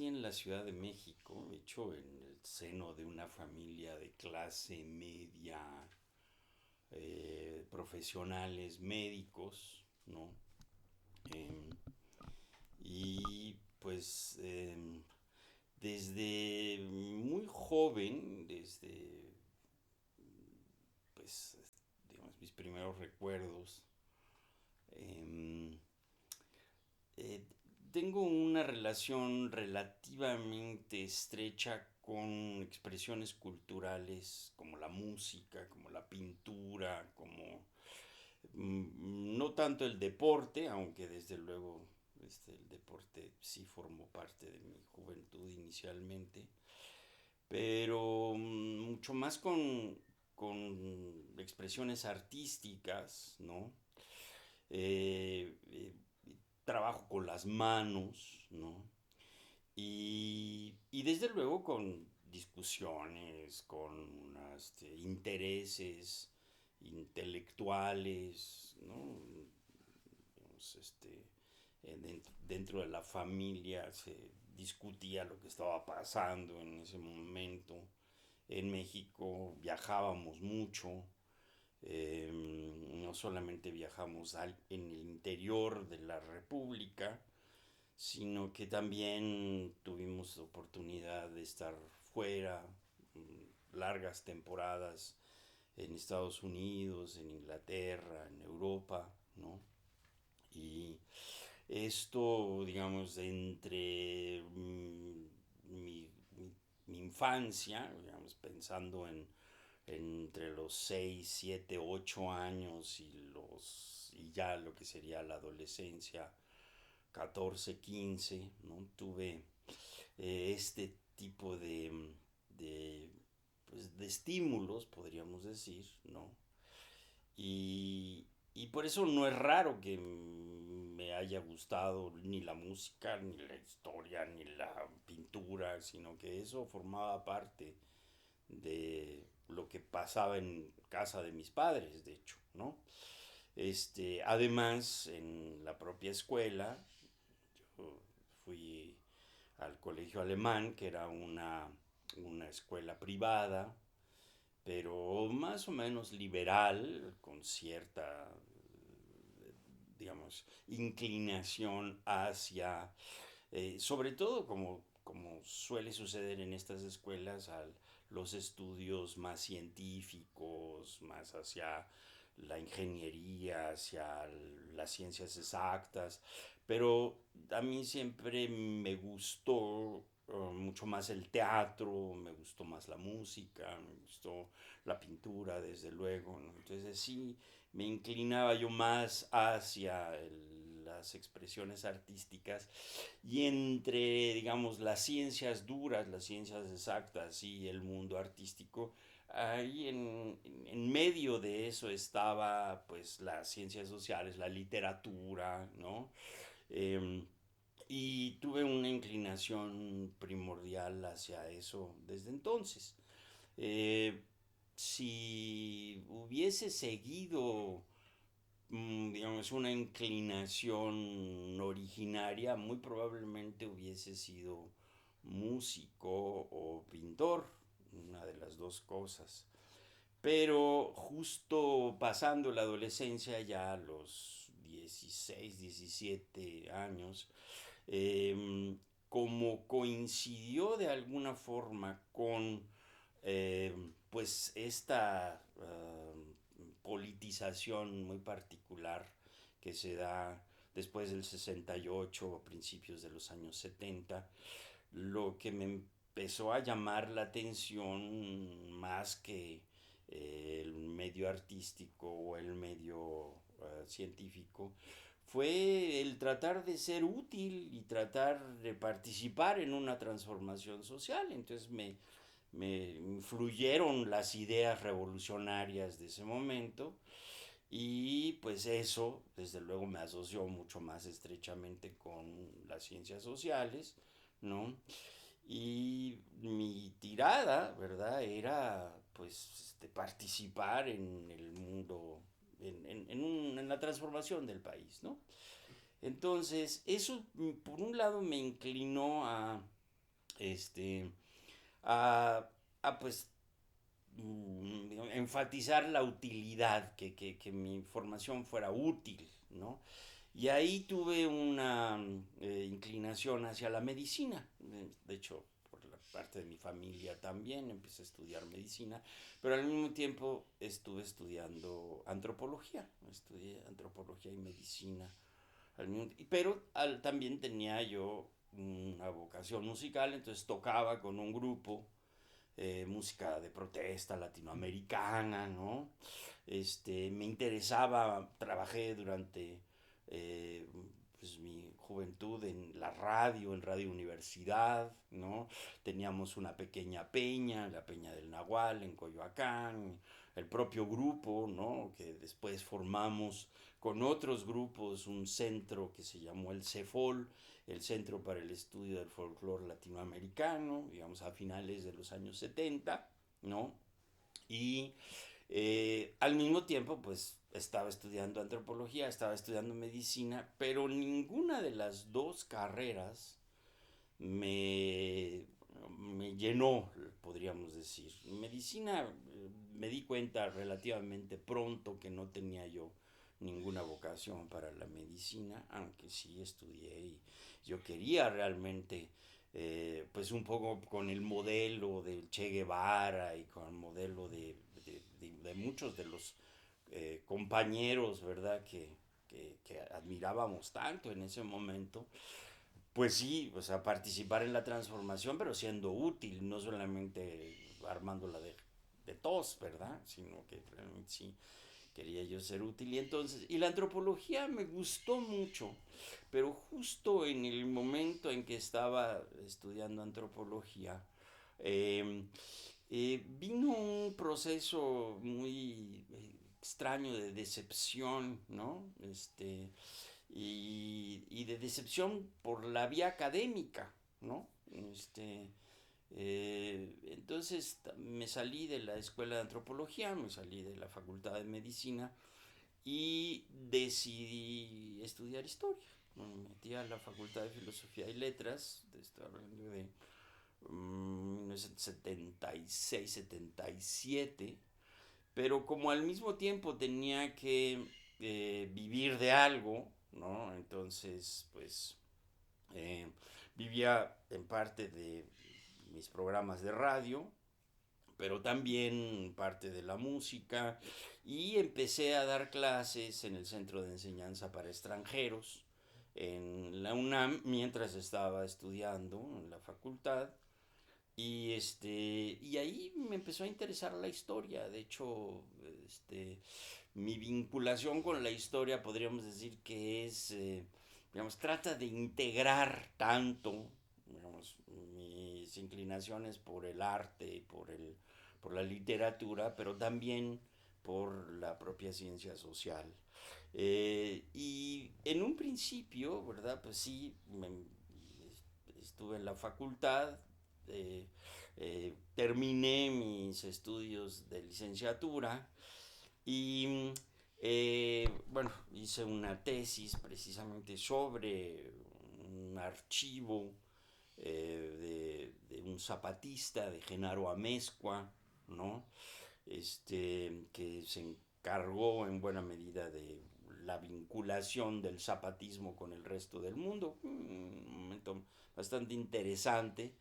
nací en la Ciudad de México, de hecho en el seno de una familia de clase media, profesionales médicos, ¿no? Em, y pues desde muy joven, desde pues digamos mis primeros recuerdos, em, eh, tengo una relación relativamente estrecha con expresiones culturales como la música, como la pintura, como no tanto el deporte, aunque desde luego el deporte sí formó parte de mi juventud inicialmente, pero mucho más con expresiones artísticas, ¿no? Eh, eh, Trabajo con las manos, ¿no? Y desde luego con discusiones, con intereses intelectuales, ¿no? Digamos, dentro de la familia se discutía lo que estaba pasando en ese momento. En México viajábamos mucho, no solamente viajamos en el interior de la República, sino que también tuvimos oportunidad de estar fuera, largas temporadas en Estados Unidos, en Inglaterra, en Europa, ¿no? Y esto, digamos, entre mi infancia, digamos, pensando entre los 6 7 8 años y ya lo que sería la adolescencia, 14 15, ¿no? Tuve este tipo de, pues, de estímulos, podríamos decir, ¿no? Y por eso no es raro que me haya gustado ni la música, ni la historia, ni la pintura, sino que eso formaba parte de lo que pasaba en casa de mis padres, de hecho, ¿no? Además, en la propia escuela, yo fui al colegio alemán, que era una escuela privada, pero más o menos liberal, con cierta, digamos, inclinación hacia, sobre todo como suele suceder en estas escuelas, los estudios más científicos, más hacia la ingeniería, hacia las ciencias exactas, pero a mí siempre me gustó mucho más el teatro, me gustó más la música, me gustó la pintura, desde luego, ¿no? Entonces sí, me inclinaba yo más hacia las expresiones artísticas y entre, digamos, las ciencias duras, las ciencias exactas y el mundo artístico, ahí en medio de eso estaba pues las ciencias sociales, la literatura, ¿no? Em, y tuve una inclinación primordial hacia eso desde entonces. Eh, si hubiese seguido, digamos, una inclinación originaria, muy probablemente hubiese sido músico o pintor, una de las dos cosas. Pero justo pasando la adolescencia, ya a los 16 17 años, eh, como coincidió de alguna forma con pues esta politización muy particular que se da después del 68 o principios de los años 70, lo que me empezó a llamar la atención más que el medio artístico o el medio científico fue el tratar de ser útil y tratar de participar en una transformación social. Entonces me influyeron las ideas revolucionarias de ese momento y pues eso desde luego me asoció mucho más estrechamente con las ciencias sociales, ¿no? Y mi tirada, ¿verdad? Era pues participar en el mundo, en la transformación del país, ¿no? Entonces, eso por un lado me inclinó a este, a, pues enfatizar la utilidad, que mi formación fuera útil, ¿no? Y ahí tuve una inclinación hacia la medicina. De hecho, por la parte de mi familia también empecé a estudiar medicina, pero al mismo tiempo estuve estudiando antropología. Estudié antropología y medicina. Pero también tenía yo una vocación musical, entonces tocaba con un grupo música de protesta latinoamericana, ¿no? Me interesaba, trabajé durante eh, pues, mi juventud en Radio Universidad, ¿no? Teníamos una pequeña peña, la Peña del Nahual en Coyoacán, el propio grupo, ¿no? Que después formamos con otros grupos un centro que se llamó el CEFOL, el Centro para el Estudio del Folclore Latinoamericano, digamos a finales de los años 70, ¿no? Y al mismo tiempo, pues estaba estudiando antropología, estaba estudiando medicina, pero ninguna de las dos carreras me, me llenó, podríamos decir. Medicina, me di cuenta relativamente pronto que no tenía yo ninguna vocación para la medicina, aunque sí estudié y yo quería realmente, pues un poco con el modelo del Che Guevara y con el modelo de muchos de los compañeros, ¿verdad? Que admirábamos tanto en ese momento, pues sí, o sea, participar en la transformación, pero siendo útil, no solamente armándola de tos, ¿verdad? Sino que realmente sí quería yo ser útil. Y entonces, y la antropología me gustó mucho, pero justo en el momento en que estaba estudiando antropología, eh, vino un proceso muy extraño de decepción, ¿no? Y de decepción por la vía académica, ¿no? Entonces me salí de la escuela de antropología, me salí de la facultad de medicina y decidí estudiar historia. Me metí a la facultad de filosofía y letras, estoy hablando de 1976-77, pero como al mismo tiempo tenía que vivir de algo, ¿no? Entonces, pues eh, vivía en parte de mis programas de radio, pero también parte de la música, y empecé a dar clases en el Centro de Enseñanza para Extranjeros en la UNAM mientras estaba estudiando en la facultad. Y ahí me empezó a interesar la historia. De hecho, mi vinculación con la historia podríamos decir que es, digamos, trata de integrar tanto, digamos, mis inclinaciones por el arte, por la literatura, pero también por la propia ciencia social. Y en un principio, ¿verdad? Pues sí, estuve en la facultad, eh, terminé mis estudios de licenciatura y bueno, hice una tesis precisamente sobre un archivo de un zapatista, de Genaro Amezcua, ¿no? Que se encargó en buena medida de la vinculación del zapatismo con el resto del mundo. Un momento bastante interesante.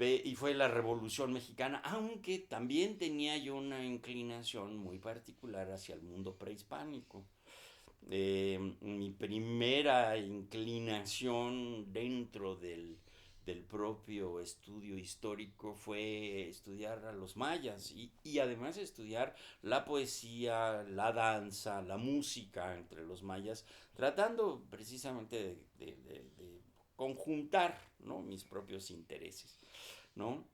Y fue la Revolución Mexicana, aunque también tenía yo una inclinación muy particular hacia el mundo prehispánico. Mi primera inclinación dentro del propio estudio histórico fue estudiar a los mayas y además estudiar la poesía, la danza, la música entre los mayas, tratando precisamente de conjuntar, ¿no? Mis propios intereses, ¿no?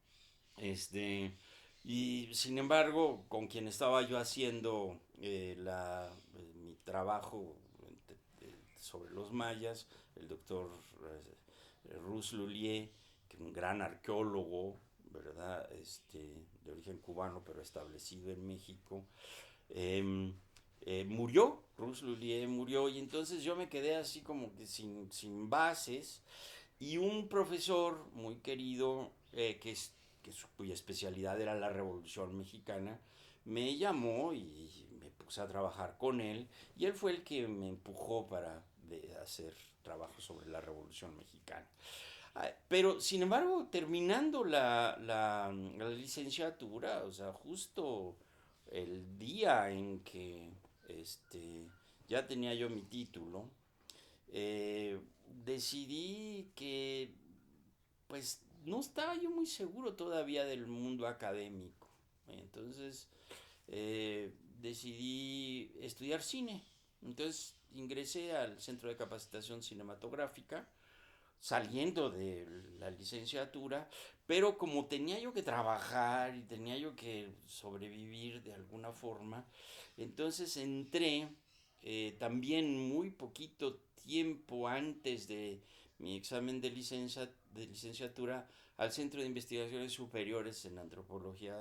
Este, y sin embargo, con quien estaba yo haciendo mi trabajo sobre los mayas, el doctor Rus Lulier, que es un gran arqueólogo, ¿verdad? De origen cubano, pero establecido en México, eh, murió, Rus Lulier murió, y entonces yo me quedé así como que sin bases, Y un profesor muy querido, cuya especialidad era la Revolución Mexicana, me llamó y me puse a trabajar con él. Y él fue el que me empujó para hacer trabajo sobre la Revolución Mexicana. Pero, sin embargo, terminando la licenciatura, o sea, justo el día en que este, ya tenía yo mi título, eh, decidí que pues no estaba yo muy seguro todavía del mundo académico. Entonces eh, decidí estudiar cine. Entonces ingresé al Centro de Capacitación Cinematográfica saliendo de la licenciatura, pero como tenía yo que trabajar y tenía yo que sobrevivir de alguna forma, entonces entré también muy poquito tiempo antes de mi examen de licenciatura al Centro de Investigaciones Superiores en Antropología,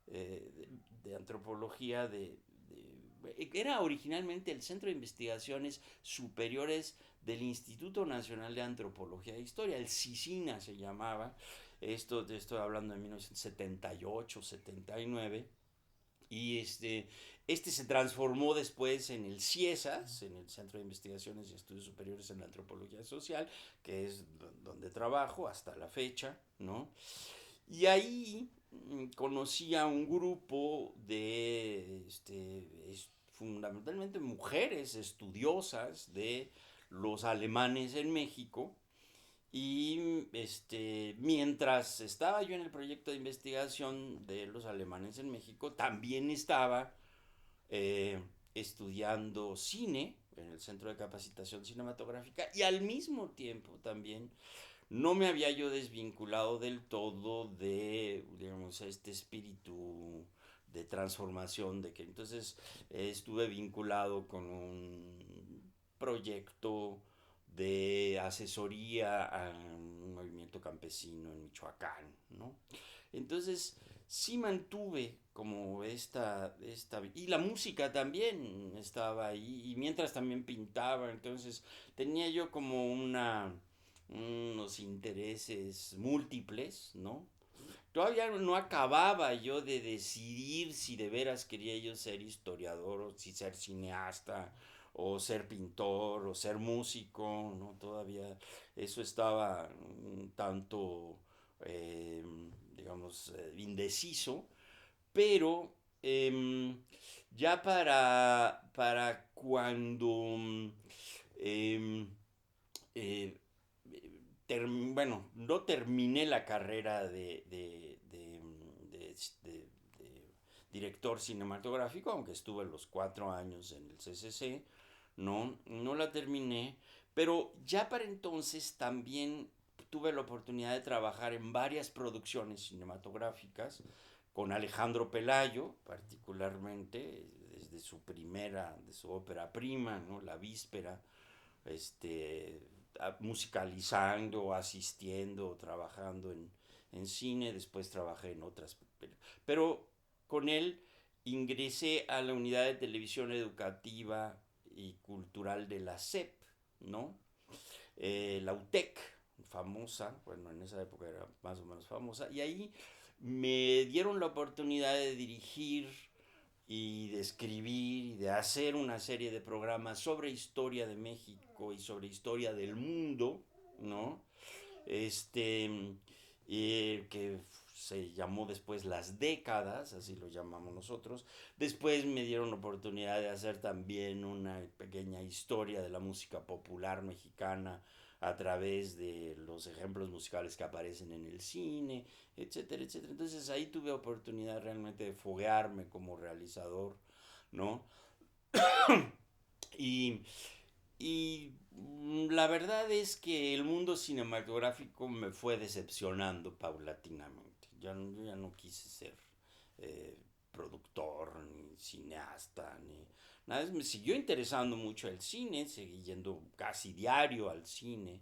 de Antropología era originalmente el Centro de Investigaciones Superiores del Instituto Nacional de Antropología e Historia, el CICINA se llamaba, estoy hablando de 1978, 79, y este se transformó después en el CIESAS, en el Centro de Investigaciones y Estudios Superiores en la Antropología Social, que es donde trabajo hasta la fecha, ¿no? Y ahí conocí a un grupo de fundamentalmente mujeres estudiosas de los alemanes en México. Y mientras estaba yo en el proyecto de investigación de los alemanes en México, también estaba eh, estudiando cine en el Centro de Capacitación Cinematográfica y al mismo tiempo también no me había yo desvinculado del todo de, digamos, este espíritu de transformación, de que entonces estuve vinculado con un proyecto de asesoría a un movimiento campesino en Michoacán, ¿no? Entonces sí mantuve como y la música también estaba ahí, y mientras también pintaba, entonces tenía yo como unos intereses múltiples, ¿no? Todavía no acababa yo de decidir si de veras quería yo ser historiador o si ser cineasta o ser pintor o ser músico, ¿no? Todavía eso estaba un tanto, eh, digamos, indeciso, pero ya para cuando em, eh, bueno, no terminé la carrera de director cinematográfico, aunque estuve los 4 años en el CCC, no la terminé, pero ya para entonces también tuve la oportunidad de trabajar en varias producciones cinematográficas con Alejandro Pelayo, particularmente de su ópera prima, ¿no? La Víspera, este, musicalizando, asistiendo, trabajando en cine, después trabajé en otras, pero con él ingresé a la unidad de televisión educativa y cultural de la SEP, ¿no? La UTEC, famosa, bueno, en esa época era más o menos famosa, y ahí me dieron la oportunidad de dirigir y de escribir y de hacer una serie de programas sobre historia de México y sobre historia del mundo, ¿no? Este, que se llamó después Las Décadas, así lo llamamos nosotros. Después me dieron la oportunidad de hacer también una pequeña historia de la música popular mexicana a través de los ejemplos musicales que aparecen en el cine, etcétera, etcétera. Entonces ahí tuve oportunidad realmente de foguearme como realizador, ¿no? Y la verdad es que el mundo cinematográfico me fue decepcionando paulatinamente. Yo ya no quise ser eh, productor, ni cineasta, ni nada. Me siguió interesando mucho el cine, seguí yendo casi diario al cine,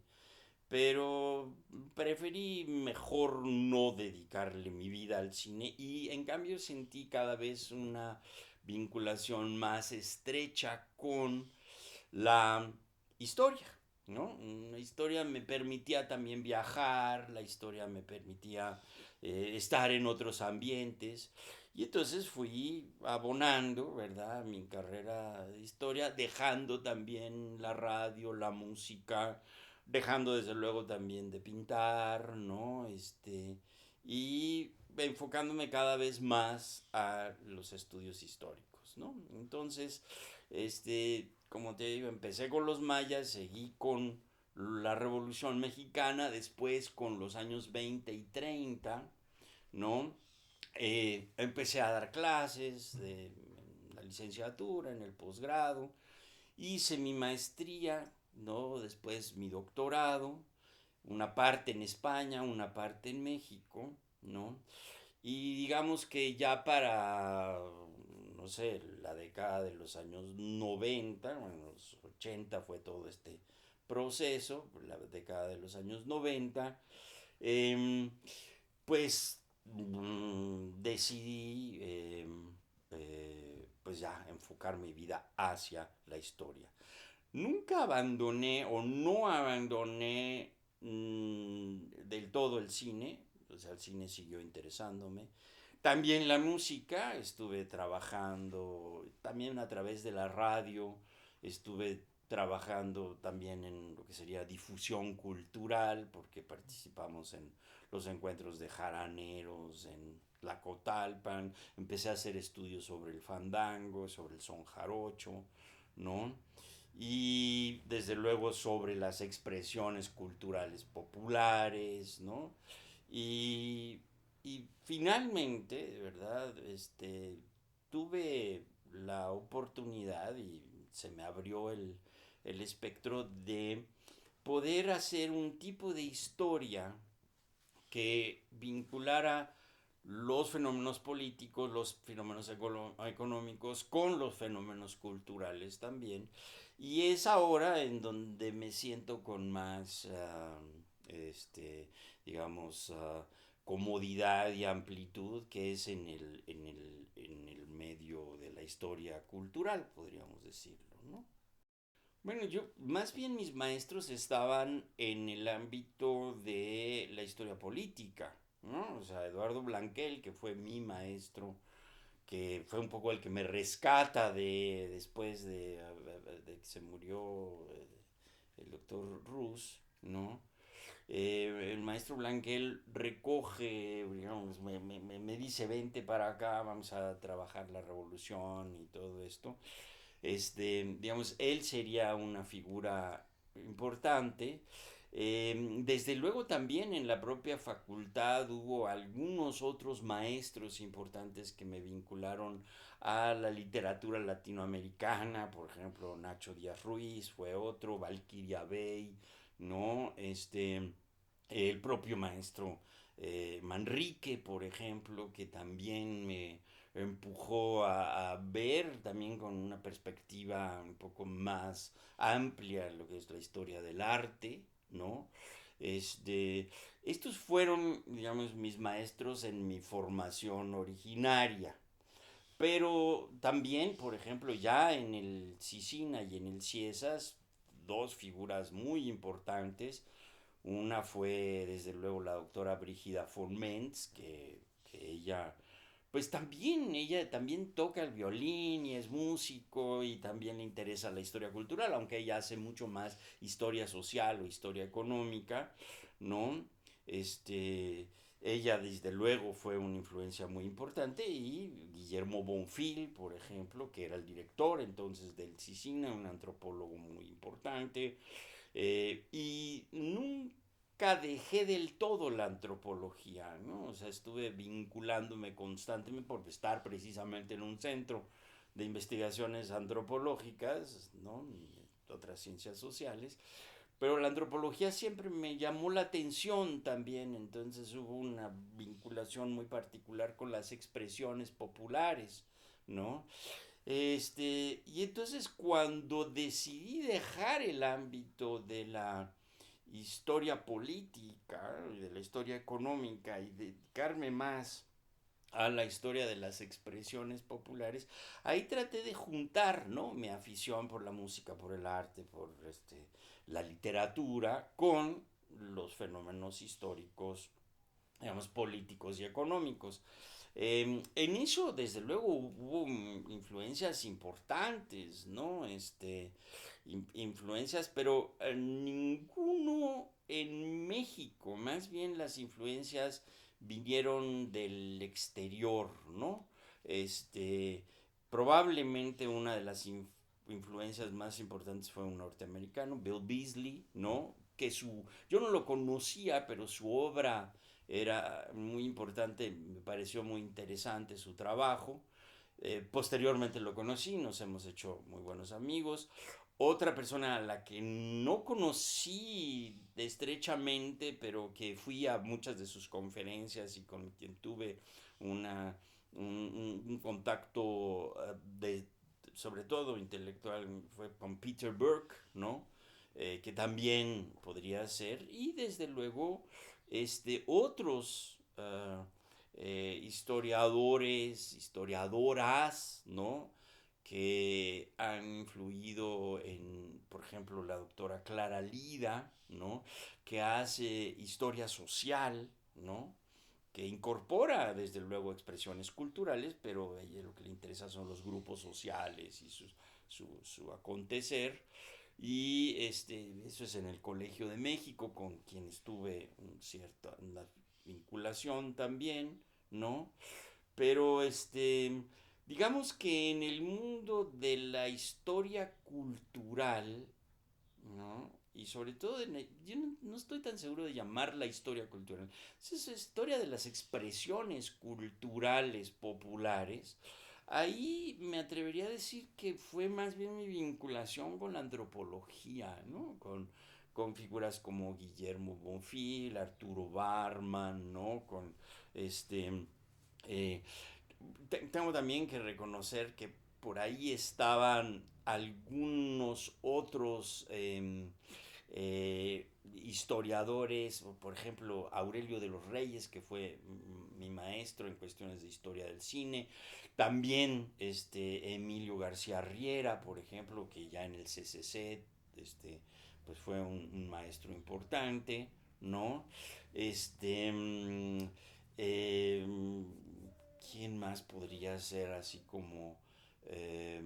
pero preferí mejor no dedicarle mi vida al cine y en cambio sentí cada vez una vinculación más estrecha con la historia, ¿no? La historia me permitía también viajar, la historia me permitía estar en otros ambientes. Y entonces fui abonando, ¿verdad?, mi carrera de historia, dejando también la radio, la música, dejando desde luego también de pintar, ¿no? Y enfocándome cada vez más a los estudios históricos, ¿no? Entonces, como te digo, empecé con los mayas, seguí con la Revolución Mexicana, después con los años 20 y 30, ¿no? Empecé a dar clases de la licenciatura, en el posgrado, hice mi maestría, ¿no? Después mi doctorado, una parte en España, una parte en México, ¿no? Y digamos que ya para, no sé, la década de los años 90, bueno, los 80 fue todo este proceso, la década de los años 90, eh, pues decidí pues ya enfocar mi vida hacia la historia. Nunca abandoné o no abandoné del todo el cine, o sea, el cine siguió interesándome. También la música, estuve trabajando también a través de la radio, estuve trabajando también en lo que sería difusión cultural, porque participamos en los encuentros de jaraneros en Tlacotalpan, empecé a hacer estudios sobre el fandango, sobre el son jarocho, ¿no? Y desde luego sobre las expresiones culturales populares, ¿no? Y, y finalmente, ¿verdad? Tuve la oportunidad y se me abrió el espectro de poder hacer un tipo de historia que vinculara los fenómenos políticos, los fenómenos económicos con los fenómenos culturales también. Y es ahora en donde me siento con más, digamos, comodidad y amplitud, que es en el medio de la historia cultural, podríamos decirlo, ¿no? Bueno, yo, más bien mis maestros estaban en el ámbito de la historia política, ¿no? O sea, Eduardo Blanquel, que fue mi maestro, que fue un poco el que me rescata después de que se murió el doctor Rus, ¿no? El maestro Blanquel recoge, digamos, me dice, vente para acá, vamos a trabajar la revolución y todo esto. Digamos, él sería una figura importante. Desde luego también en la propia facultad hubo algunos otros maestros importantes que me vincularon a la literatura latinoamericana, por ejemplo Nacho Díaz Ruiz fue otro, Valquiria Bey, ¿no? El propio maestro Manrique, por ejemplo, que también me empujó a ver también con una perspectiva un poco más amplia lo que es la historia del arte, ¿no? Este, Estos fueron, digamos, mis maestros en mi formación originaria. Pero también, por ejemplo, ya en el CICINA y en el CIESAS, dos figuras muy importantes. Una fue, desde luego, la doctora Brígida von Mentz, que ella también toca el violín y es músico y también le interesa la historia cultural, aunque ella hace mucho más historia social o historia económica, ¿no? Este, Ella desde luego fue una influencia muy importante y Guillermo Bonfil, por ejemplo, que era el director entonces del CICINA, un antropólogo muy importante, y nunca dejé del todo la antropología, ¿no? O sea, estuve vinculándome constantemente por estar precisamente en un centro de investigaciones antropológicas, ¿no? Otras ciencias sociales, pero la antropología siempre me llamó la atención también, entonces hubo una vinculación muy particular con las expresiones populares, ¿no? Y entonces cuando decidí dejar el ámbito de la historia política, de la historia económica y dedicarme más a la historia de las expresiones populares, ahí traté de juntar, ¿no? Mi afición por la música, por el arte, por la literatura, con los fenómenos históricos, digamos, políticos y económicos. En eso, desde luego, hubo influencias importantes, ¿no? Influencias, pero ninguno en México, más bien las influencias vinieron del exterior, ¿no? Este, probablemente una de las influencias más importantes fue un norteamericano, Bill Beasley, ¿no? Yo no lo conocía, pero su obra era muy importante, me pareció muy interesante su trabajo. Posteriormente lo conocí, nos hemos hecho muy buenos amigos. Otra persona a la que no conocí estrechamente, pero que fui a muchas de sus conferencias y con quien tuve una, un contacto sobre todo intelectual, fue con Peter Burke, ¿no? Que también podría ser. Y desde luego, otros historiadores, historiadoras, ¿no? Que han influido en, por ejemplo, la doctora Clara Lida, ¿no? Que hace historia social, ¿no? Que incorpora desde luego expresiones culturales, pero a ella lo que le interesa son los grupos sociales y su acontecer. Y eso es en el Colegio de México, con quien estuve una vinculación también, ¿no? Pero digamos que en el mundo de la historia cultural, ¿no? Y sobre todo, yo no estoy tan seguro de llamarla historia cultural. Es historia de las expresiones culturales populares. Ahí me atrevería a decir que fue más bien mi vinculación con la antropología, ¿no? Con figuras como Guillermo Bonfil, Arturo Barman, ¿no? Con este... eh, tengo también que reconocer que por ahí estaban algunos otros historiadores, por ejemplo Aurelio de los Reyes, que fue mi maestro en cuestiones de historia del cine, también Emilio García Riera, por ejemplo, que ya en el CCC pues fue un maestro importante, ¿no? Este, mm, eh, ¿Quién más podría ser así como... Eh,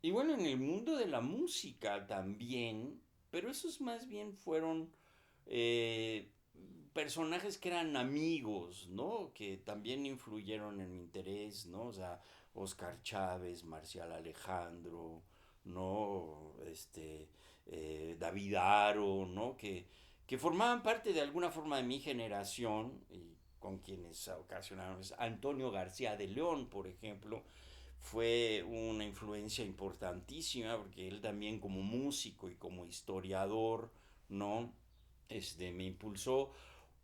y bueno, en el mundo de la música también, pero esos más bien fueron eh, personajes que eran amigos, ¿no? Que también influyeron en mi interés, ¿no? O sea, Oscar Chávez, Marcial Alejandro, ¿no? David Aro, ¿no? Que formaban parte de alguna forma de mi generación y con quienes ocasionaron. Antonio García de León, por ejemplo, fue una influencia importantísima porque él también como músico y como historiador, ¿no? Me impulsó.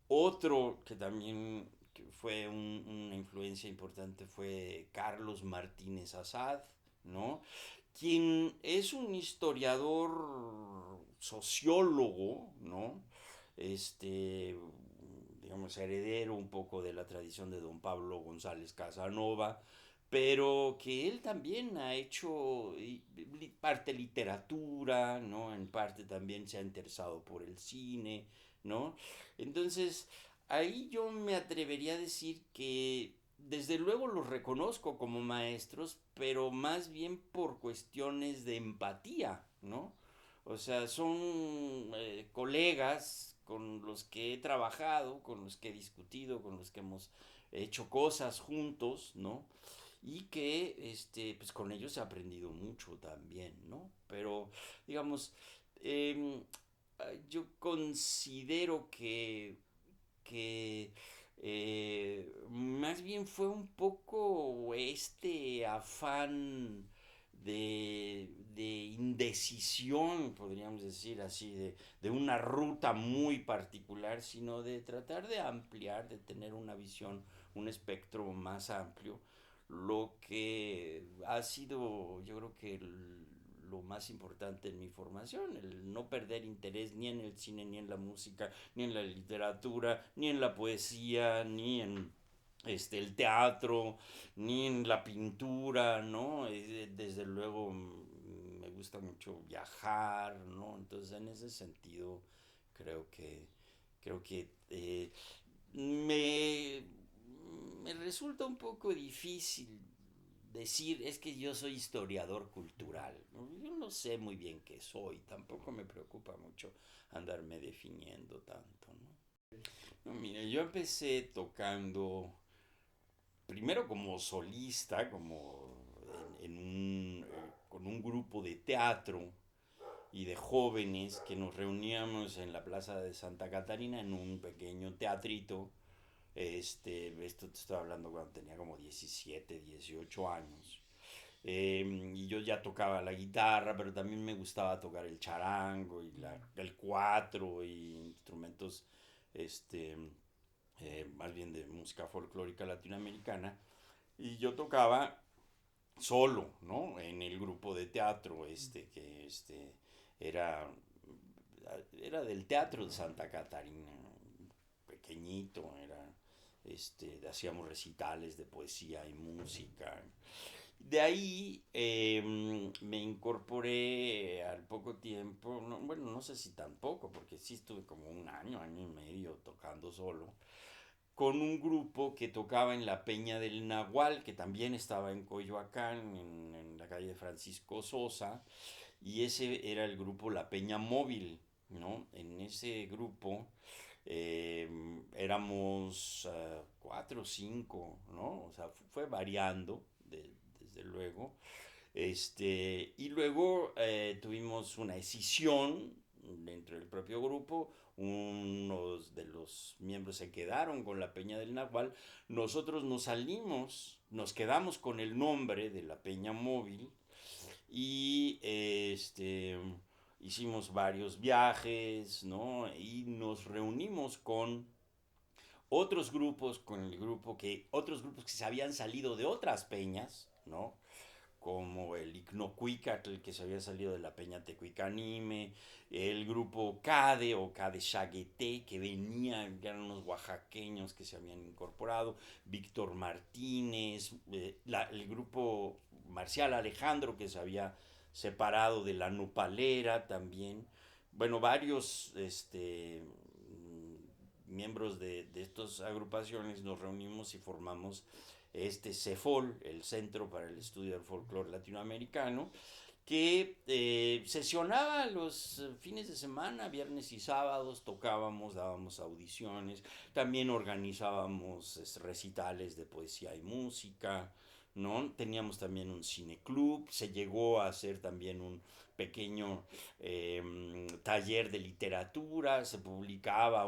Otro que también fue una influencia importante fue Carlos Martínez Azad, ¿no? Quien es un historiador sociólogo, ¿no? Este, digamos, heredero un poco de la tradición de don Pablo González Casanova, pero que él también ha hecho parte literatura, ¿no? En parte también se ha interesado por el cine, ¿no? Entonces, ahí yo me atrevería a decir que desde luego los reconozco como maestros, pero más bien por cuestiones de empatía, ¿no? O sea, son colegas con los que he trabajado, con los que he discutido, con los que hemos hecho cosas juntos, ¿no? Y que pues con ellos he aprendido mucho también, ¿no? Pero digamos, eh, yo considero que más bien fue un poco este afán de indecisión, podríamos decir así, de una ruta muy particular, sino de tratar de ampliar, de tener una visión, un espectro más amplio, lo que ha sido, yo creo que lo más importante en mi formación, el no perder interés ni en el cine, ni en la música, ni en la literatura, ni en la poesía, ni en el teatro, ni en la pintura, ¿no? Desde luego me gusta mucho viajar, ¿no? Entonces en ese sentido creo que, creo que me, me resulta un poco difícil decir, es que yo soy historiador cultural, ¿no? Yo no sé muy bien qué soy, tampoco me preocupa mucho andarme definiendo tanto, ¿no? No, mira, yo empecé tocando primero como solista, como con un grupo de teatro y de jóvenes que nos reuníamos en la Plaza de Santa Catarina en un pequeño teatrito. Esto te estoy hablando cuando tenía como 17, 18 años. Y yo ya tocaba la guitarra, pero también me gustaba tocar el charango y el cuatro y instrumentos este, más bien de música folclórica latinoamericana. Y yo tocaba solo, ¿no? En el grupo de teatro, que era, era del Teatro de Santa Catarina, pequeñito, hacíamos recitales de poesía y música. De ahí me incorporé al poco tiempo, no, bueno, no sé si tampoco, porque sí estuve como un año, año y medio tocando solo, con un grupo que tocaba en la Peña del Nahual, que también estaba en Coyoacán, en la calle Francisco Sosa, y ese era el grupo La Peña Móvil, ¿no? En ese grupo éramos cuatro o cinco, ¿no? O sea, fue variando, desde luego. Y luego tuvimos una escisión dentro del propio grupo. Unos de los miembros se quedaron con la Peña del Nahual. Nosotros nos salimos, nos quedamos con el nombre de la Peña Móvil y hicimos varios viajes, ¿no? Y nos reunimos otros grupos que se habían salido de otras peñas, ¿no? Como el Icnocuicatl, que se había salido de la Peña Tecuicanime, el grupo Cade o Cade Chagueté, que venían, que eran unos oaxaqueños que se habían incorporado, Víctor Martínez, el grupo Marcial Alejandro, que se había separado de la Nopalera también. Bueno, varios miembros de estas agrupaciones nos reunimos y formamos CEFOL, el Centro para el Estudio del Folclore Latinoamericano, que sesionaba los fines de semana, viernes y sábados, tocábamos, dábamos audiciones, también organizábamos recitales de poesía y música, ¿no? Teníamos también un cineclub, se llegó a hacer también un pequeño taller de literatura, se publicaba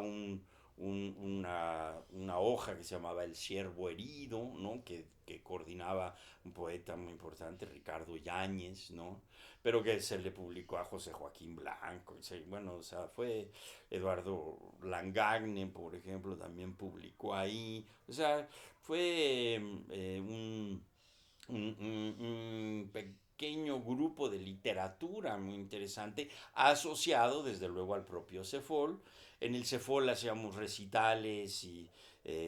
una hoja que se llamaba El Ciervo Herido, ¿no? Que coordinaba un poeta muy importante, Ricardo Yáñez, ¿no? Pero que se le publicó a José Joaquín Blanco, bueno, o sea, fue Eduardo Langagne, por ejemplo, también publicó ahí, o sea, fue un pequeño grupo de literatura muy interesante, asociado desde luego al propio CEFOL. En el CEFOL hacíamos recitales y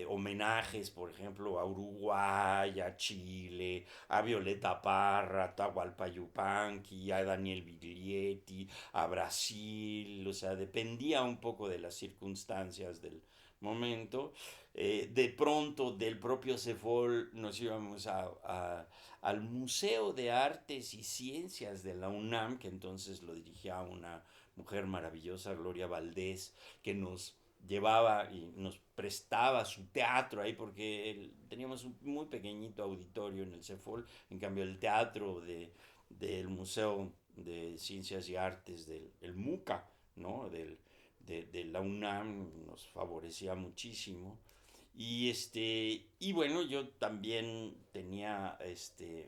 homenajes, por ejemplo, a Uruguay, a Chile, a Violeta Parra, a Tahualpa Yupanqui, a Daniel Biglietti, a Brasil, o sea, dependía un poco de las circunstancias del momento. De pronto del propio CEFOL nos íbamos al Museo de Artes y Ciencias de la UNAM, que entonces lo dirigía una mujer maravillosa, Gloria Valdés, que nos llevaba y nos prestaba su teatro ahí porque teníamos un muy pequeñito auditorio en el CEFOL, en cambio el teatro del Museo de Ciencias y Artes del el MUCA, ¿no? De la UNAM nos favorecía muchísimo. Y bueno, yo también tenía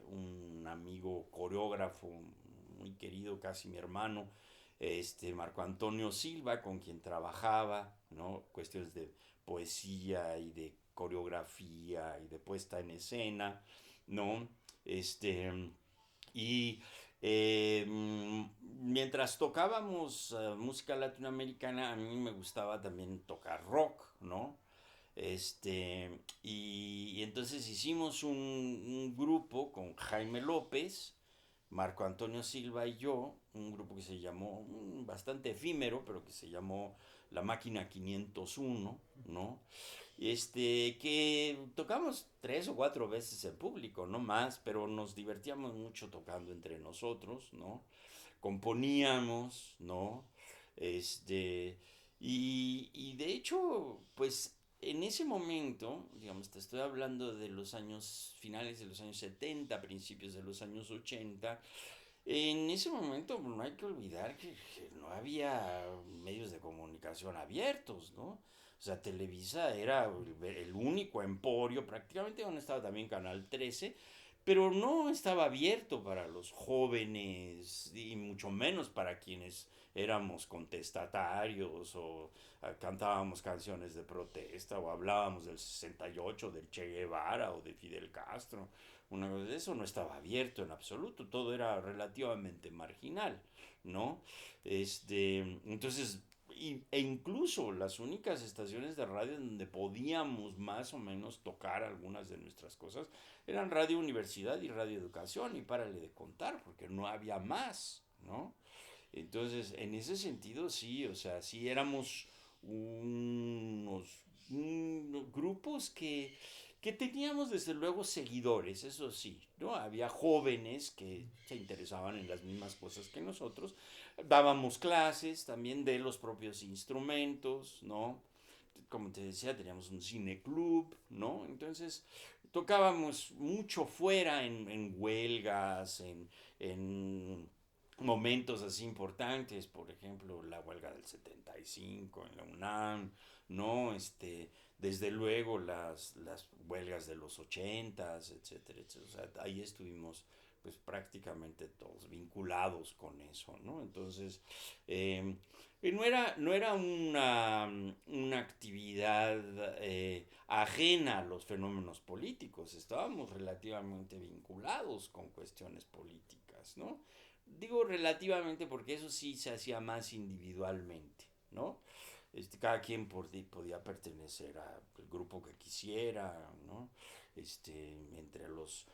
un amigo coreógrafo muy querido, casi mi hermano, Marco Antonio Silva, con quien trabajaba, ¿no? Cuestiones de poesía y de coreografía y de puesta en escena, ¿no? Este, y mientras tocábamos música latinoamericana, a mí me gustaba también tocar rock, ¿no? Y entonces hicimos un grupo con Jaime López, Marco Antonio Silva y yo, un grupo que se llamó, bastante efímero, pero que se llamó La Máquina 501, ¿no? Que tocamos 3 o 4 veces en público, no más, pero nos divertíamos mucho tocando entre nosotros, ¿no? Componíamos, ¿no? Este, y de hecho, pues en ese momento, digamos, te estoy hablando de los años finales de los años 70, principios de los años 80. En ese momento no hay que olvidar que no había medios de comunicación abiertos, ¿no? O sea, Televisa era el único emporio, prácticamente donde estaba también Canal 13, pero no estaba abierto para los jóvenes y mucho menos para quienes éramos contestatarios o cantábamos canciones de protesta o hablábamos del 68, del Che Guevara o de Fidel Castro. Una cosa de eso no estaba abierto en absoluto, todo era relativamente marginal, ¿no? Entonces, e incluso las únicas estaciones de radio donde podíamos más o menos tocar algunas de nuestras cosas eran Radio Universidad y Radio Educación, y párale de contar, porque no había más, ¿no? Entonces, en ese sentido, sí, o sea, sí éramos unos grupos que teníamos desde luego seguidores, eso sí, ¿no? Había jóvenes que se interesaban en las mismas cosas que nosotros, dábamos clases también de los propios instrumentos, ¿no? Como te decía, teníamos un cine club, ¿no? Entonces tocábamos mucho fuera en huelgas, en momentos así importantes, por ejemplo, la huelga del 75 en la UNAM, ¿no? Desde luego las huelgas de los 80s, etcétera, etcétera. O sea, ahí estuvimos pues prácticamente todos vinculados con eso, ¿no? Entonces, eh, no era una actividad ajena a los fenómenos políticos, estábamos relativamente vinculados con cuestiones políticas, ¿no? Digo relativamente porque eso sí se hacía más individualmente, ¿no? Cada quien podía pertenecer al grupo que quisiera, ¿no? Entre los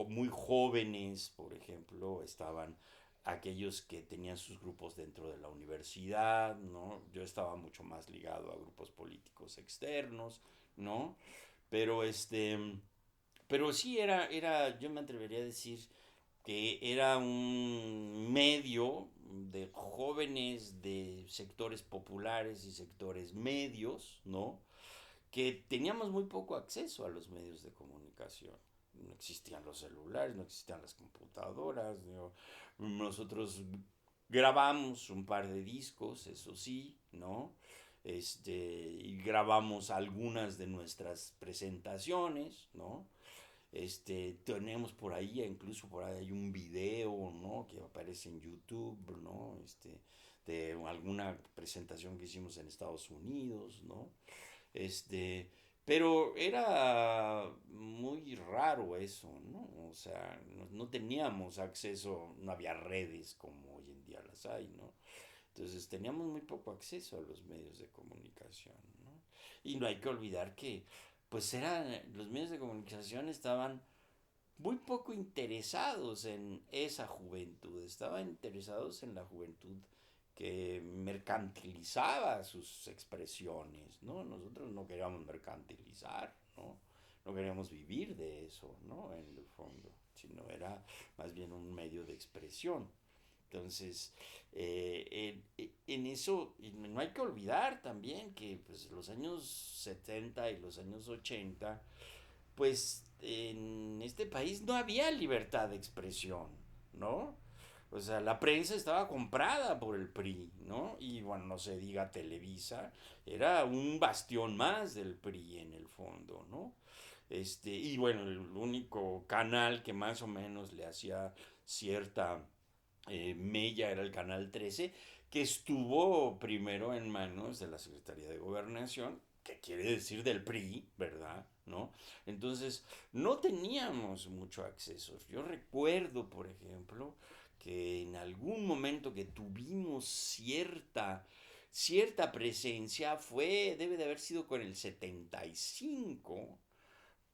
muy jóvenes, por ejemplo, estaban aquellos que tenían sus grupos dentro de la universidad, ¿no? Yo estaba mucho más ligado a grupos políticos externos, ¿no? Pero pero sí yo me atrevería a decir que era un medio de jóvenes de sectores populares y sectores medios, ¿no? Que teníamos muy poco acceso a los medios de comunicación. No existían los celulares, no existían las computadoras, ¿no? Nosotros grabamos un par de discos, eso sí, ¿no? Y grabamos algunas de nuestras presentaciones, ¿no? Tenemos por ahí, incluso por ahí hay un video, ¿no? Que aparece en YouTube, ¿no? De alguna presentación que hicimos en Estados Unidos, ¿no? Este, pero era muy raro eso, ¿no? O sea, no teníamos acceso, no había redes como hoy en día las hay, ¿no? Entonces teníamos muy poco acceso a los medios de comunicación, ¿no? Y no hay que olvidar que, pues los medios de comunicación estaban muy poco interesados en esa juventud, estaban interesados en la juventud que mercantilizaba sus expresiones, ¿no? Nosotros no queríamos mercantilizar, ¿no? No queríamos vivir de eso, ¿no? En el fondo, sino era más bien un medio de expresión. Entonces, en eso no hay que olvidar también que pues, los años 70 y los años 80 pues en este país no había libertad de expresión, ¿no? O sea, la prensa estaba comprada por el PRI, ¿no? Y bueno, no se diga Televisa, era un bastión más del PRI en el fondo, ¿no? Y bueno, el único canal que más o menos le hacía cierta mella era el canal 13, que estuvo primero en manos de la Secretaría de Gobernación, que quiere decir del PRI, ¿verdad? ¿No? Entonces, no teníamos mucho acceso. Yo recuerdo, por ejemplo, que en algún momento que tuvimos cierta cierta presencia debe de haber sido con el 75,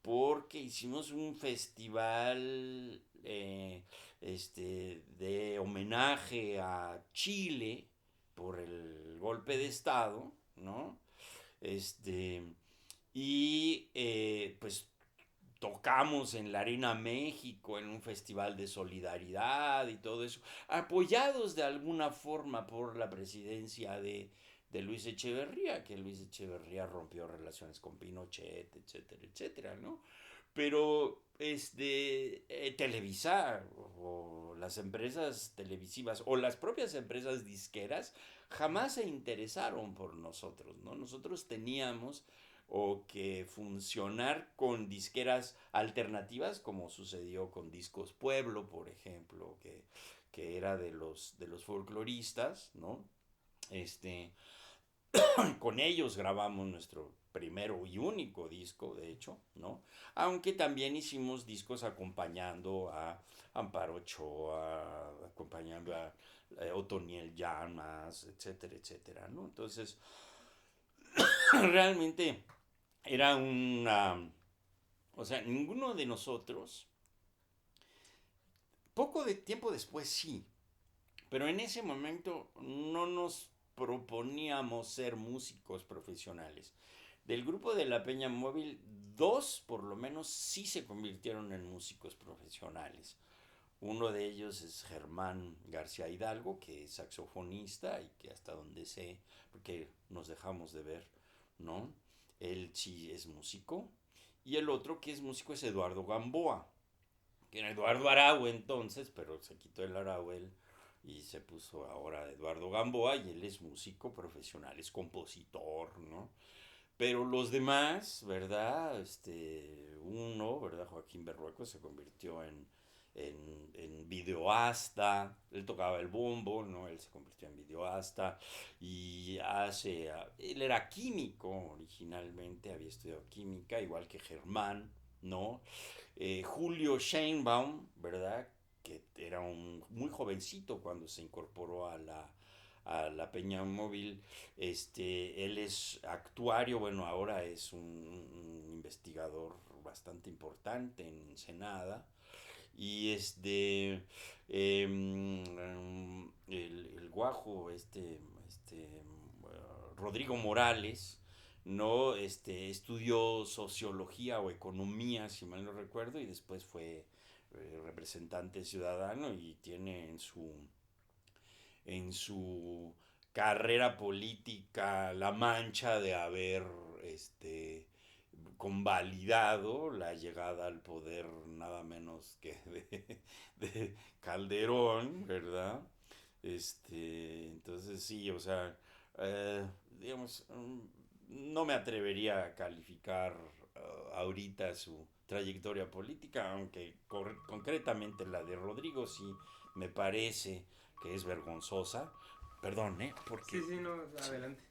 porque hicimos un festival de homenaje a Chile por el golpe de Estado, ¿no? Este, pues tocamos en la Arena México en un festival de solidaridad y todo eso, apoyados de alguna forma por la presidencia de Luis Echeverría, que Luis Echeverría rompió relaciones con Pinochet, etcétera, etcétera, ¿no? Pero Televisa o las empresas televisivas o las propias empresas disqueras jamás se interesaron por nosotros, ¿no? Nosotros teníamos o que funcionar con disqueras alternativas, como sucedió con Discos Pueblo, por ejemplo, que era de los folcloristas, ¿no? Este, con ellos grabamos nuestro primero y único disco, de hecho, ¿no? Aunque también hicimos discos acompañando a Amparo Ochoa, acompañando a Otoniel Llamas, etcétera, etcétera, ¿no? Entonces, realmente era una... O sea, ninguno de nosotros, poco de tiempo después sí, pero en ese momento no nos proponíamos ser músicos profesionales. Del grupo de la Peña Móvil, dos por lo menos sí se convirtieron en músicos profesionales. Uno de ellos es Germán García Hidalgo, que es saxofonista y que hasta donde sé, porque nos dejamos de ver, ¿no? Él sí es músico. Y el otro que es músico es Eduardo Gamboa, que era Eduardo Arau entonces, pero se quitó el Arau él y se puso ahora Eduardo Gamboa y él es músico profesional, es compositor, ¿no? Pero los demás, ¿verdad? Uno, ¿verdad? Joaquín Berrueco se convirtió en videoasta, él tocaba el bombo, ¿no? Él se convirtió en videoasta y él era químico originalmente, había estudiado química, igual que Germán, ¿no? Julio Sheinbaum, ¿verdad? Que era un muy jovencito cuando se incorporó a la Peña Móvil. Él es actuario, bueno, ahora es un investigador bastante importante en Ensenada. Y el guajo, Rodrigo Morales, no estudió sociología o economía, si mal no recuerdo, y después fue representante ciudadano y tiene en su carrera política la mancha de haber este, convalidado la llegada al poder nada menos que de Calderón, ¿verdad? Entonces sí, o sea, digamos, no me atrevería a calificar ahorita su trayectoria política, aunque concretamente la de Rodrigo sí me parece que es vergonzosa. Perdón, ¿eh? Sí, Porque... sí, no, Sí. adelante.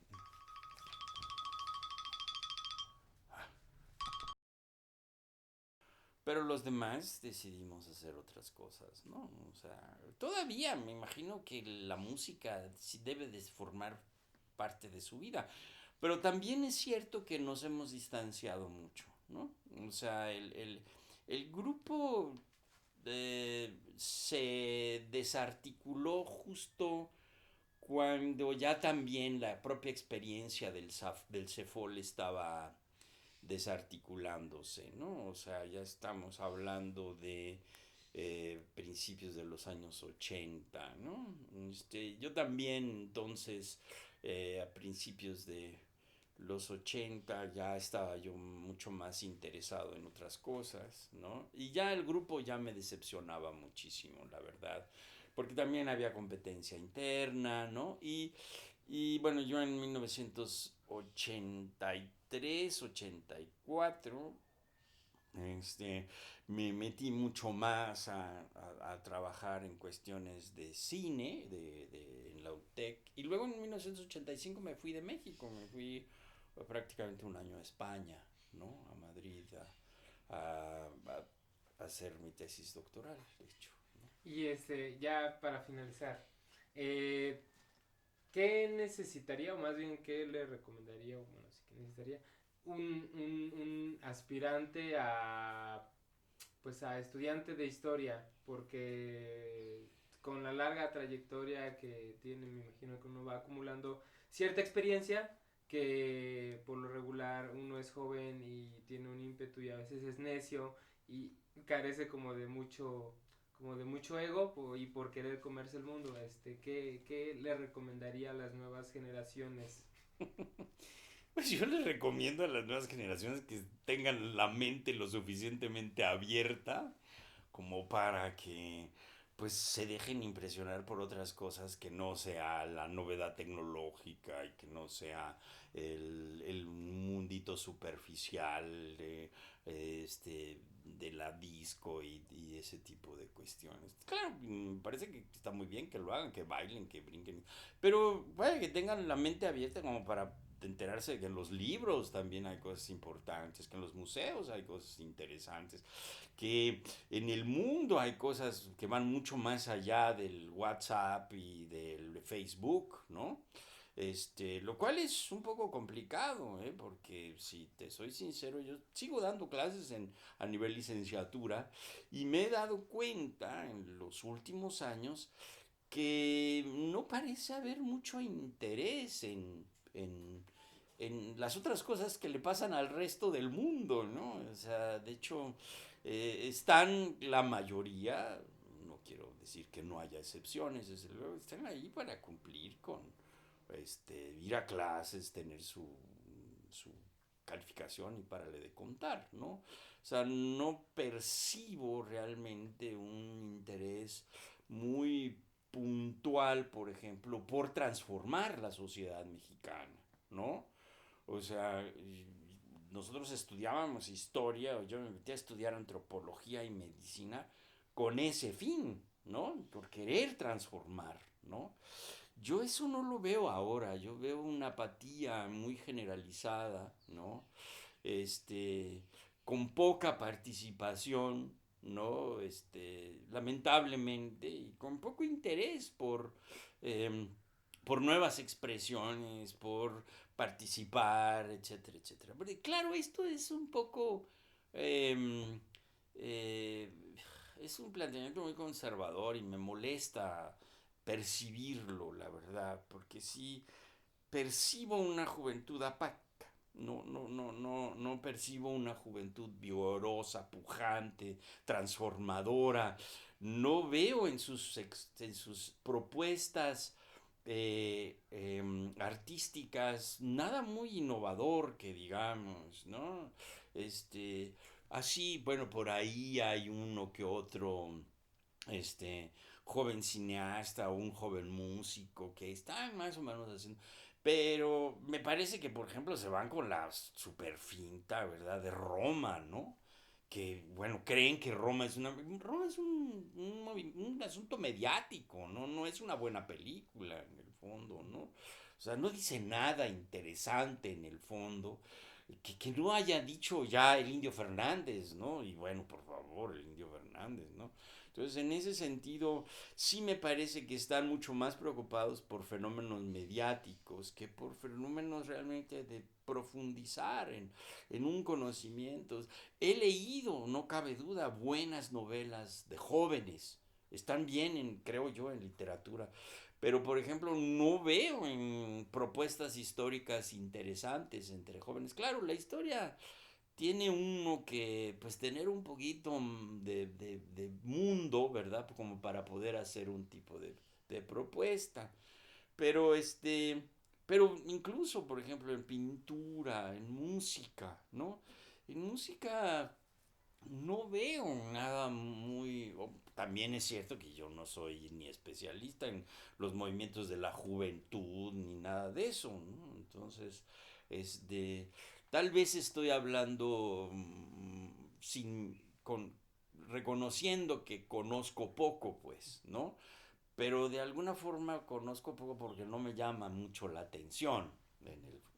Pero los demás decidimos hacer otras cosas, ¿no? O sea, todavía me imagino que la música sí debe de formar parte de su vida. Pero también es cierto que nos hemos distanciado mucho, ¿no? O sea, el grupo se desarticuló justo cuando ya también la propia experiencia del CEFOL estaba desarticulándose, ¿no? O sea, ya estamos hablando de principios de los años 80, ¿no? Yo también entonces, a principios de los 80 ya estaba yo mucho más interesado en otras cosas, ¿no? Y ya el grupo ya me decepcionaba muchísimo, la verdad, porque también había competencia interna, ¿no? Y bueno, yo en 1983, 84, este, me metí mucho más a trabajar en cuestiones de cine en la UTEC. Y luego en 1985 me fui de México, me fui prácticamente un año a España, ¿no? A Madrid, a hacer mi tesis doctoral, de hecho. ¿No? Y ya para finalizar, eh, ¿qué necesitaría, o más bien qué le recomendaría, o bueno, sí que necesitaría un aspirante a, pues a estudiante de historia? Porque con la larga trayectoria que tiene, me imagino que uno va acumulando cierta experiencia, que por lo regular uno es joven y tiene un ímpetu y a veces es necio y carece como de mucho ego y por querer comerse el mundo. ¿Qué le recomendaría a las nuevas generaciones? Pues yo les recomiendo a las nuevas generaciones que tengan la mente lo suficientemente abierta como para que pues se dejen impresionar por otras cosas que no sea la novedad tecnológica y que no sea el mundito superficial de la disco y ese tipo de cuestiones. Claro, me parece que está muy bien que lo hagan, que bailen, que brinquen, pero vaya que tengan la mente abierta como para enterarse de que en los libros también hay cosas importantes, que en los museos hay cosas interesantes, que en el mundo hay cosas que van mucho más allá del WhatsApp y del Facebook, ¿no? Lo cual es un poco complicado, ¿eh? Porque si te soy sincero, yo sigo dando clases a nivel licenciatura y me he dado cuenta en los últimos años que no parece haber mucho interés en, en las otras cosas que le pasan al resto del mundo, ¿no? O sea, de hecho, están la mayoría, no quiero decir que no haya excepciones, desde luego, están ahí para cumplir con ir a clases, tener su calificación y párale de contar, ¿no? O sea, no percibo realmente un interés muy puntual, por ejemplo, por transformar la sociedad mexicana, ¿no? O sea, nosotros estudiábamos historia, o yo me metí a estudiar antropología y medicina con ese fin, ¿no? Por querer transformar, ¿no? Yo eso no lo veo ahora, yo veo una apatía muy generalizada, ¿no? Este, con poca participación, ¿no? Lamentablemente, y con poco interés eh, por nuevas expresiones, por participar, etcétera, etcétera. Porque claro, esto es un poco... eh, eh, es un planteamiento muy conservador y me molesta percibirlo, la verdad, porque sí percibo una juventud apática. No percibo una juventud vigorosa, pujante, transformadora. No veo en sus propuestas artísticas nada muy innovador que digamos, ¿no? Este, Así, bueno, por ahí hay uno que otro este, joven cineasta o un joven músico que están más o menos haciendo. Pero me parece que, por ejemplo, se van con la super finta, ¿verdad? De Roma, ¿no? Que, bueno, creen que Roma es un asunto mediático, ¿no? No es una buena película, en el fondo, ¿no? O sea, no dice nada interesante en el fondo. Que no haya dicho ya el Indio Fernández, ¿no? Y bueno, por favor, el Indio Fernández, ¿no? Entonces, en ese sentido, sí me parece que están mucho más preocupados por fenómenos mediáticos que por fenómenos realmente de profundizar en un conocimiento. He leído, no cabe duda, buenas novelas de jóvenes. Están bien, creo yo, en literatura. Pero, por ejemplo, no veo en propuestas históricas interesantes entre jóvenes. Claro, la historia tiene uno que pues tener un poquito de mundo, ¿verdad? Como para poder hacer un tipo de propuesta. Pero pero incluso, por ejemplo, en pintura, en música, ¿no? En música no veo nada muy... También es cierto que yo no soy ni especialista en los movimientos de la juventud ni nada de eso, ¿no? Entonces, es de... Tal vez estoy hablando sin... reconociendo que conozco poco, pues, ¿no? Pero de alguna forma conozco poco porque no me llama mucho la atención,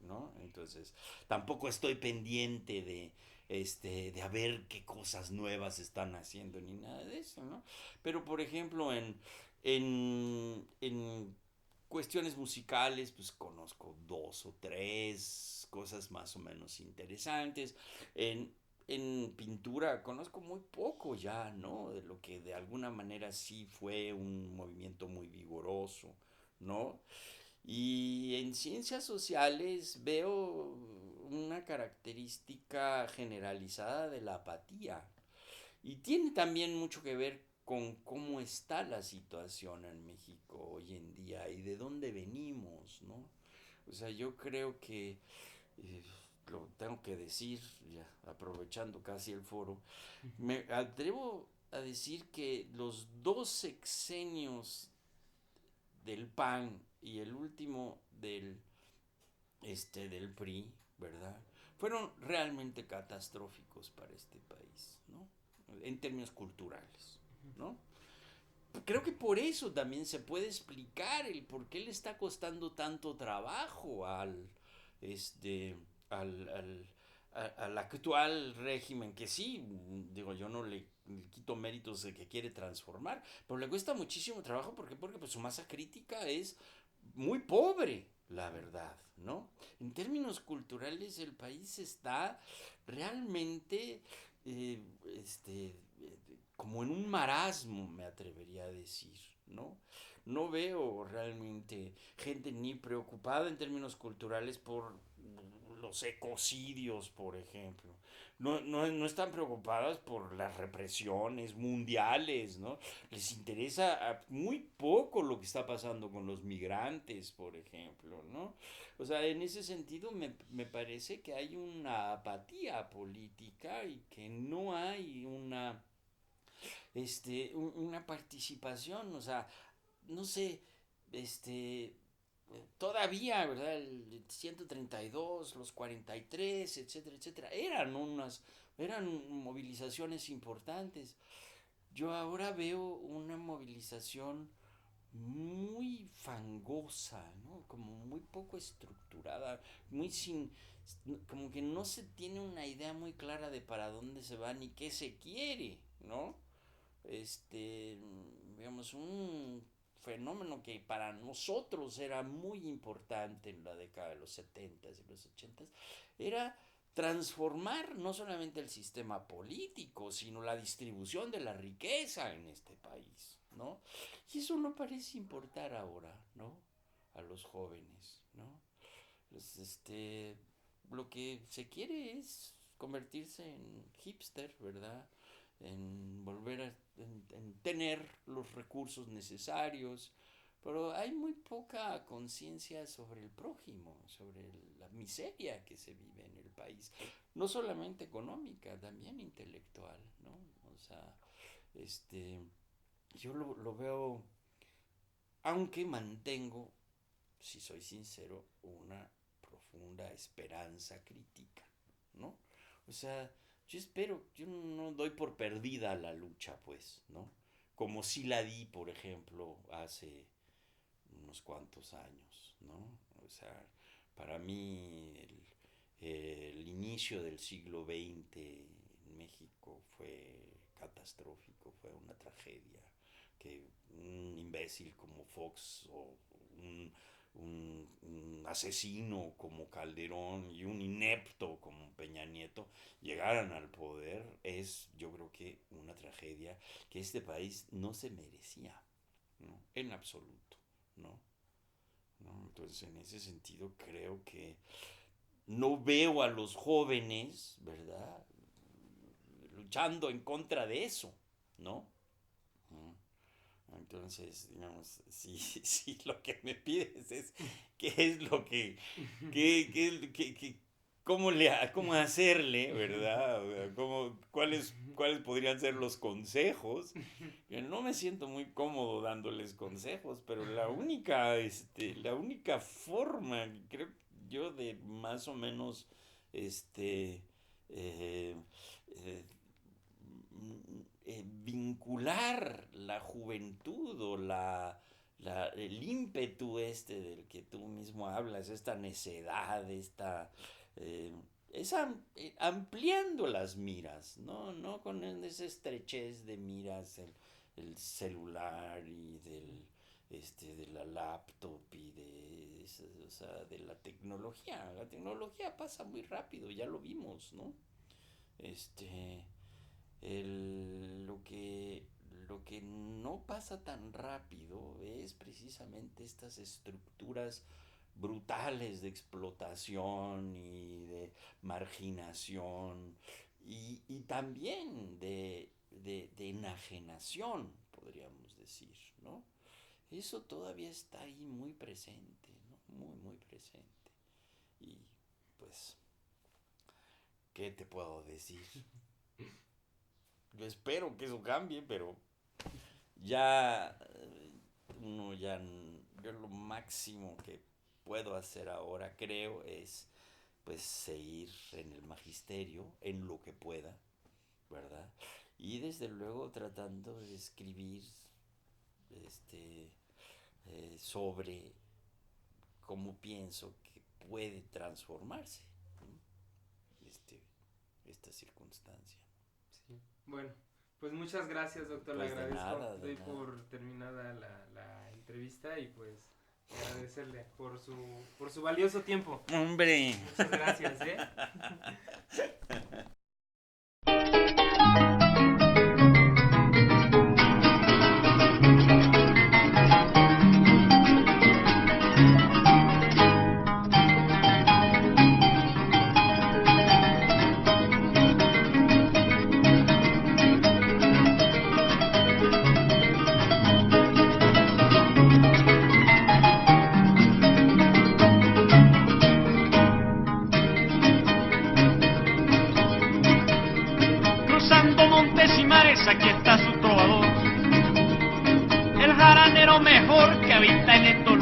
¿no? Entonces, tampoco estoy pendiente de a ver qué cosas nuevas están haciendo ni nada de eso, ¿no? Pero, por ejemplo, en cuestiones musicales, pues conozco dos o tres cosas más o menos interesantes. En, en pintura conozco muy poco ya, ¿no? De lo que de alguna manera sí fue un movimiento muy vigoroso, ¿no? Y en ciencias sociales veo una característica generalizada de la apatía. Y tiene también mucho que ver con cómo está la situación en México hoy en día y de dónde venimos, ¿no? O sea, yo creo que, eh, lo tengo que decir, ya aprovechando casi el foro, me atrevo a decir que los dos sexenios del PAN y el último del PRI, ¿verdad? Fueron realmente catastróficos para este país, ¿no? En términos culturales, ¿no? Creo que por eso también se puede explicar el por qué le está costando tanto trabajo este, al, al, al actual régimen, que sí, digo, yo no le quito méritos de que quiere transformar, pero le cuesta muchísimo trabajo porque pues, su masa crítica es muy pobre, la verdad, ¿no? En términos culturales, el país está realmente eh, este, como en un marasmo, me atrevería a decir, ¿no? No veo realmente gente ni preocupada en términos culturales por los ecocidios, por ejemplo. No están preocupadas por las represiones mundiales, ¿no? Les interesa muy poco lo que está pasando con los migrantes, por ejemplo, ¿no? O sea, en ese sentido me parece que hay una apatía política y que no hay una participación, o sea, no sé, este, todavía, ¿verdad? El 132, los 43, etcétera, etcétera, eran movilizaciones importantes. Yo ahora veo una movilización muy fangosa, ¿no? Como muy poco estructurada, muy sin, como que no se tiene una idea muy clara de para dónde se va ni qué se quiere, ¿no? este, digamos, un fenómeno que para nosotros era muy importante en la década de los 70s y los 80s, era transformar no solamente el sistema político, sino la distribución de la riqueza en este país, ¿no? Y eso no parece importar ahora, ¿no? A los jóvenes, ¿no? Pues, lo que se quiere es convertirse en hipster, ¿verdad? En volver en tener los recursos necesarios, pero hay muy poca conciencia sobre el prójimo, sobre la miseria que se vive en el país, no solamente económica, también intelectual, ¿no? O sea, este, yo lo veo, aunque mantengo, si soy sincero, una profunda esperanza crítica, ¿no? O sea, yo espero, yo no doy por perdida la lucha, pues, ¿no? Como si la di, por ejemplo, hace unos cuantos años, ¿no? O sea, para mí el inicio del siglo XX en México fue catastrófico, fue una tragedia, que un imbécil como Fox o un, un asesino como Calderón y un inepto como Peña Nieto llegaran al poder es, yo creo que una tragedia que este país no se merecía, ¿no? En absoluto, ¿no? ¿No? Entonces, en ese sentido, creo que no veo a los jóvenes, ¿verdad? Luchando en contra de eso, ¿no? Entonces, digamos, si lo que me pides es qué es lo que cómo hacerle, ¿verdad? O sea, cuáles podrían ser los consejos. Que no me siento muy cómodo dándoles consejos, pero la única forma, creo yo, de más o menos, este, eh, eh, vincular la juventud o el ímpetu del que tú mismo hablas, esta necedad, eh, ampliando las miras, no con esa estrechez de miras, el celular y de la laptop y o sea, de la tecnología. La tecnología pasa muy rápido, ya lo vimos, ¿no? Este, lo que no pasa tan rápido es precisamente estas estructuras brutales de explotación y de marginación y también de enajenación, podríamos decir, ¿no? Eso todavía está ahí muy presente, ¿no? Muy, muy presente. Y pues, ¿qué te puedo decir? Yo espero que eso cambie, pero ya uno ya yo lo máximo que puedo hacer ahora creo es pues seguir en el magisterio en lo que pueda, ¿verdad? Y desde luego tratando de escribir este sobre cómo pienso que puede transformarse, ¿no? Esta circunstancia. Sí. Bueno, pues muchas gracias, doctor. Pues le agradezco. De Doy nada. por terminada la entrevista y pues agradecerle por su valioso tiempo. ¡Hombre! Muchas gracias, ¿eh? Cruzando montes y mares, aquí está su trovador, el jaranero mejor que habita en el dolor.